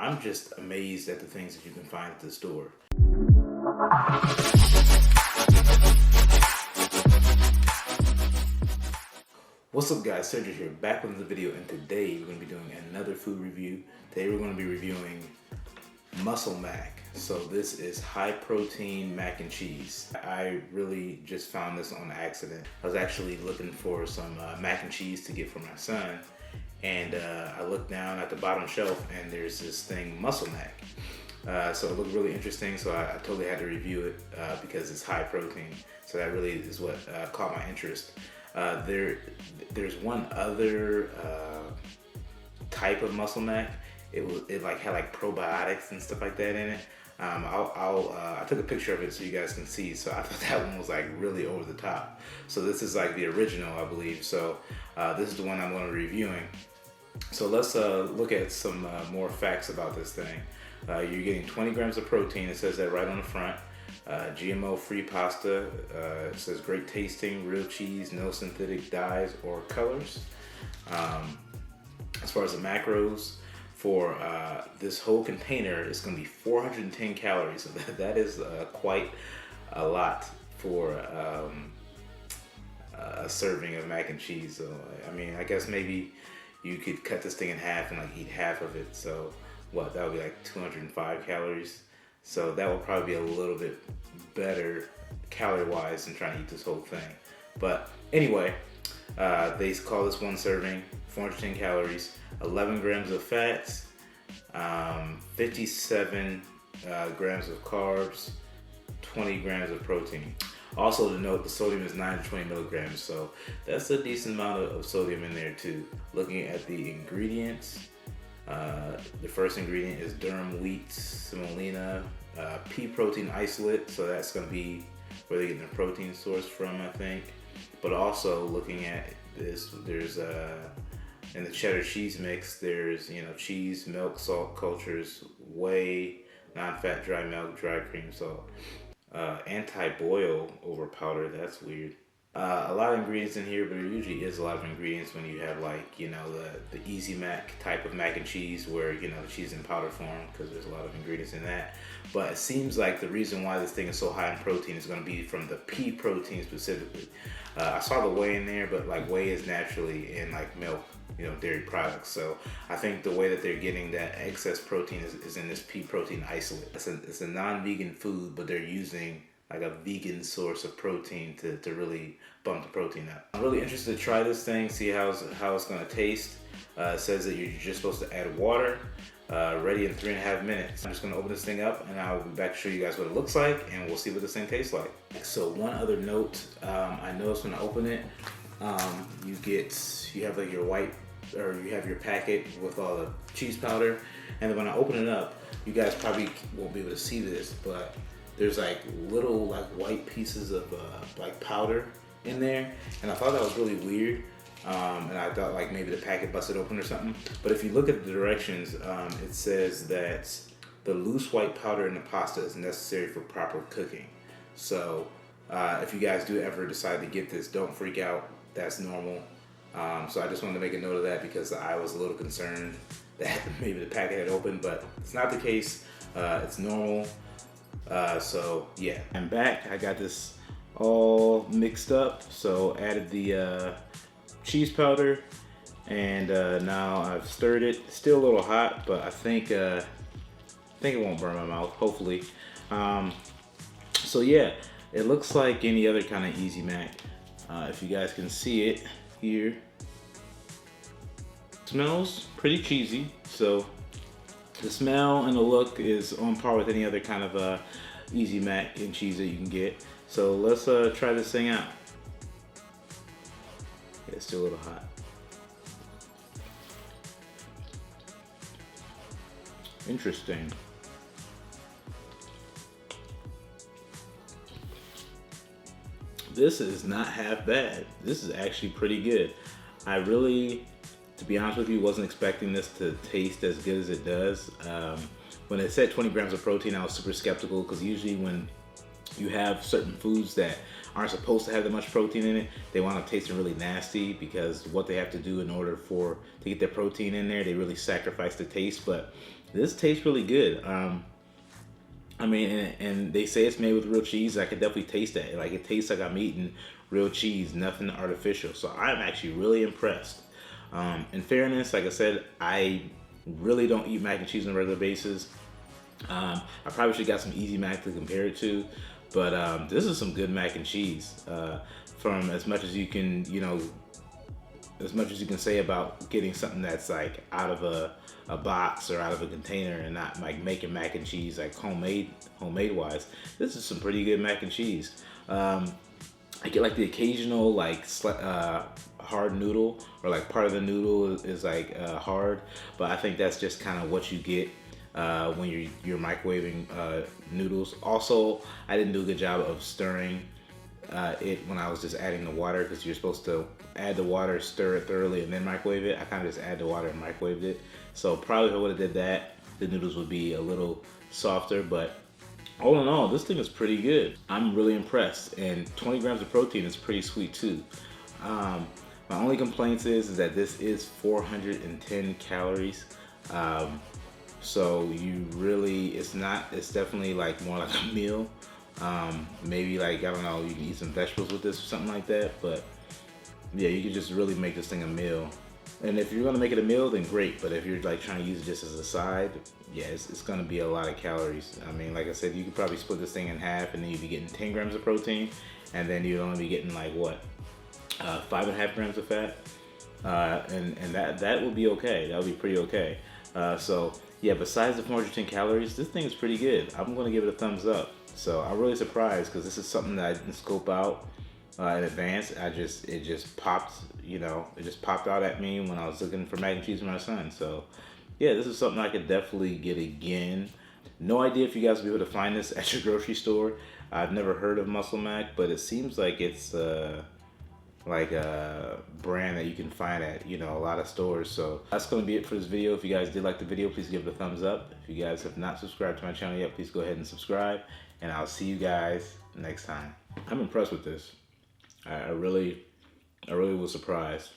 I'm just amazed at the things that you can find at the store. What's up guys, Sergio here, back with another video, and today we're going to be doing another food review. Today we're going to be reviewing Muscle Mac. So this is high protein mac and cheese. I really just found this on accident. I was actually looking for some mac and cheese to get for my son, and I looked down at the bottom shelf and there's this thing, Muscle Mac. So it looked really interesting, so I totally had to review it because it's high protein. So that really is what caught my interest. There's one other type of Muscle Mac. It like had like probiotics and stuff like that in it. I took a picture of it so you guys can see. So I thought that one was like really over the top. So this is like the original, I believe. So this is the one I'm going to be reviewing. So let's look at some more facts about this thing. You're getting 20 grams of protein. It says that right on the front. GMO-free pasta. It says great tasting, real cheese, no synthetic dyes or colors. As far as the macros, for this whole container, it's going to be 410 calories. So that is quite a lot for a serving of mac and cheese. So I mean, I guess maybe you could cut this thing in half and like eat half of it. So what, that would be like 205 calories. So that will probably be a little bit better calorie-wise than trying to eat this whole thing. But anyway, they call this one serving, 410 calories, 11 grams of fats, 57 grams of carbs, 20 grams of protein. Also to note, the sodium is 9 to 20 milligrams, so that's a decent amount of sodium in there too. Looking at the ingredients, the first ingredient is durum wheat semolina, pea protein isolate, so that's going to be where they're getting the protein source from, I think. But also looking at this, there's in the cheddar cheese mix, there's cheese, milk, salt, cultures, whey, non-fat dry milk, dry cream salt, anti-boil over powder. That's weird. A lot of ingredients in here, but there usually is a lot of ingredients when you have like the Easy Mac type of mac and cheese, where the cheese in powder form, because there's a lot of ingredients in that. But it seems like the reason why this thing is so high in protein is going to be from the pea protein specifically. I saw the whey in there, but like whey is naturally in like milk, dairy products. So I think the way that they're getting that excess protein is in this pea protein isolate. It's a non-vegan food, but they're using like a vegan source of protein to really bump the protein up. I'm really interested to try this thing, see how it's gonna taste. It says that you're just supposed to add water, ready in 3.5 minutes. I'm just gonna open this thing up and I'll be back to show you guys what it looks like, and we'll see what this thing tastes like. So one other note, I noticed when I open it, you have like your white, or you have your packet with all the cheese powder, and then when I open it up, you guys probably won't be able to see this, but there's like little like white pieces of like powder in there, and I thought that was really weird, and I thought like maybe the packet busted open or something. But if you look at the directions, it says that the loose white powder in the pasta is necessary for proper cooking. So if you guys do ever decide to get this, don't freak out. That's normal. So I just wanted to make a note of that because I was a little concerned that maybe the packet had opened, but it's not the case. It's normal. So yeah, I'm back. I got this all mixed up. So added the cheese powder, and now I've stirred it. Still a little hot, but I think it won't burn my mouth, hopefully. So yeah, it looks like any other kind of Easy Mac. If you guys can see it here, smells pretty cheesy. So the smell and the look is on par with any other kind of Easy Mac and cheese that you can get. So let's try this thing out. Yeah, it's still a little hot. Interesting. This is not half bad. This is actually pretty good. I really, to be honest with you, wasn't expecting this to taste as good as it does. When it said 20 grams of protein, I was super skeptical, because usually when you have certain foods that aren't supposed to have that much protein in it, they want to taste really nasty, because what they have to do in order to get their protein in there, they really sacrifice the taste. But This tastes really good. I mean, and they say it's made with real cheese. I could definitely taste that. Like, it tastes like I'm eating real cheese, nothing artificial. So I'm actually really impressed. In fairness, like I said, I really don't eat mac and cheese on a regular basis. I probably should got some Easy Mac to compare it to, but this is some good mac and cheese. From as much as you can, as much as you can say about getting something that's like out of a box or out of a container and not like making mac and cheese like homemade wise, this is some pretty good mac and cheese. I get like the occasional like hard noodle, or like part of the noodle is like hard, but I think that's just kind of what you get when you're microwaving noodles. Also, I didn't do a good job of stirring it when I was just adding the water, because you're supposed to add the water, stir it thoroughly, and then microwave it. I kind of just add the water and microwaved it. So probably if I would have did that, the noodles would be a little softer. But all in all, this thing is pretty good. I'm really impressed, and 20 grams of protein is pretty sweet too. My only complaints is that this is 410 calories. So you really, it's definitely like more like a meal. Maybe like, I don't know, you can eat some vegetables with this or something like that, but yeah, you can just really make this thing a meal. And if you're gonna make it a meal, then great. But if you're like trying to use it just as a side, yeah, it's gonna be a lot of calories. I mean, like I said, you could probably split this thing in half, and then you'd be getting 10 grams of protein, and then you'd only be getting like what, 5.5 grams of fat, and that would be okay. That would be pretty okay. So yeah, besides the 410 calories, this thing is pretty good. I'm gonna give it a thumbs up. So I'm really surprised, because this is something that I didn't scope out in advance. It just popped, it just popped out at me when I was looking for mac and cheese with my son. So yeah, this is something I could definitely get again. No idea if you guys will be able to find this at your grocery store. I've never heard of Muscle Mac, but it seems like it's like a brand that you can find at a lot of stores. So that's going to be it for this video. If you guys did like the video, please give it a thumbs up. If you guys have not subscribed to my channel yet, please go ahead and subscribe, and I'll see you guys next time. I'm impressed with this. I really was surprised.